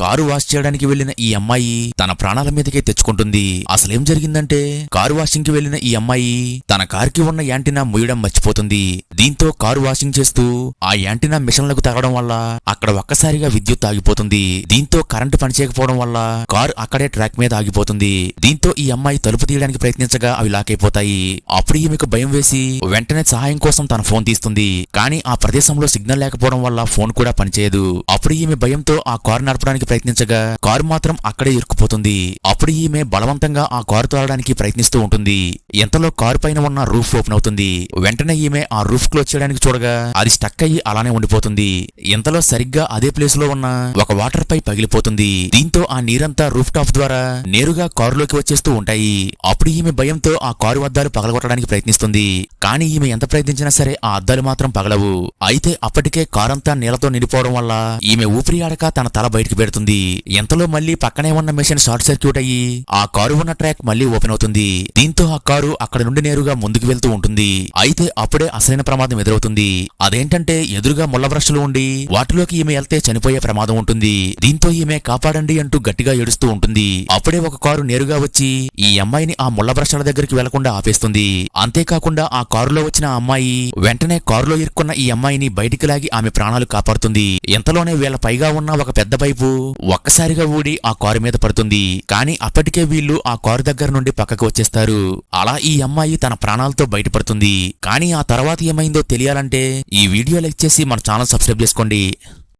Car wash చేయడానికి వెళ్లిన ఈ అమ్మాయి తన ప్రాణాల మీదకే తెచ్చుకుంటుంది. అసలేం జరిగిందంటే కారు వాషింగ్ కి వెళ్లిన ఈ అమ్మాయి తన కారుకి ఉన్న యాంటీనా ముయ్యడం మర్చిపోతుంది. దీంతో కారు వాషింగ్ చేస్తూ ఆ యాంటీనా మిషన్లకు తగలడం వల్ల అక్కడ ఒక్కసారిగా విద్యుత్ ఆగిపోతుంది. దీంతో కరెంటు పనిచేయకపోవడం వల్ల కారు అక్కడే ట్రాక్ మీద ఆగిపోతుంది. దీంతో ఈ అమ్మాయి తలుపు తీయడానికి ప్రయత్నించగా అవి లాక్ అయిపోతాయి. అప్పుడు ఈమెకు భయం వేసి వెంటనే సహాయం కోసం తన ఫోన్ తీస్తుంది. కానీ ఆ ప్రదేశంలో సిగ్నల్ లేకపోవడం వల్ల ఫోన్ కూడా పనిచేయదు. అప్పుడు ఈమె భయంతో ఆ కారు నడపడానికి ప్రయత్నించగా కారు మాత్రం అక్కడే ఇరుక్కుపోతుంది. అప్పుడు ఈమె బలవంతంగా ఆ కారు తోలడానికి ప్రయత్నిస్తూ ఉంటుంది. ఎంతలో కారు పైన ఉన్న రూఫ్ ఓపెన్ అవుతుంది. వెంటనే ఈమె ఆ రూఫ్ క్లోజ్ చేయడానికి చూడగా అది స్టక్ అయ్యి అలానే ఉండిపోతుంది. ఎంతలో సరిగ్గా అదే ప్లేస్ లో ఉన్న ఒక వాటర్ పైప్ పగిలిపోతుంది. దీంతో ఆ నీరంతా రూఫ్ టాప్ ద్వారా నేరుగా కారులోకి వచ్చేస్తూ ఉంటాయి. అప్పుడు ఈమె భయంతో ఆ కారు అద్దాలు పగలగొట్టడానికి ప్రయత్నిస్తుంది. కానీ ఈమె ఎంత ప్రయత్నించినా సరే ఆ అద్దాలు మాత్రం పగలవు. అయితే అప్పటికే కారంతా నీళ్లతో నిండిపోవడం వల్ల ఈమె ఊపిరి ఆడక తన తల బయటికి పెడుతుంది. ఎంతలో మళ్లీ పక్కనే ఉన్న మెషిన్ షార్ట్ సర్క్యూట్ అయ్యి ఆ కారు ఉన్న ట్రాక్ మళ్లీ ఓపెన్ అవుతుంది. దీంతో ఆ కారు అక్కడ నుండి నేరుగా ముందుకు వెళ్తూ ఉంటుంది. అయితే అప్పుడే అసలైన ప్రమాదం ఎదురవుతుంది. అదేంటంటే ఎదురుగా ముళ్ల బ్రష్లు ఉండి వాటిలోకి ఈమె వెళ్తే చనిపోయే ప్రమాదం ఉంటుంది. దీంతో ఈమె కాపాడండి అంటూ గట్టిగా ఏడుస్తూ ఉంటుంది. అప్పుడే ఒక కారు నేరుగా వచ్చి ఈ అమ్మాయిని ఆ ముళ్ల బ్రష్ల దగ్గరికి వెళ్లకుండా ఆపేస్తుంది. అంతేకాకుండా ఆ కారులో వచ్చిన అమ్మాయి వెంటనే కారులో ఇరుక్కున్న ఈ అమ్మాయిని బయటికి లాగి ఆమె ప్రాణాలు కాపాడుతుంది. ఎంతలోనే వీళ్ళ పైగా ఉన్న ఒక పెద్ద పైపు ఒక్కసారిగా ఊడి ఆ కారు మీద పడుతుంది. కానీ అప్పటికే వీళ్ళు ఆ కారు దగ్గర నుండి పక్కకు వచ్చేస్తారు. అలా ఈ అమ్మాయి తన ప్రాణాలతో బయటపడుతుంది. కానీ ఆ తర్వాత ఏమైందో తెలియాలంటే ఈ వీడియో లైక్ చేసి మన ఛానల్ సబ్స్క్రైబ్ చేసుకోండి.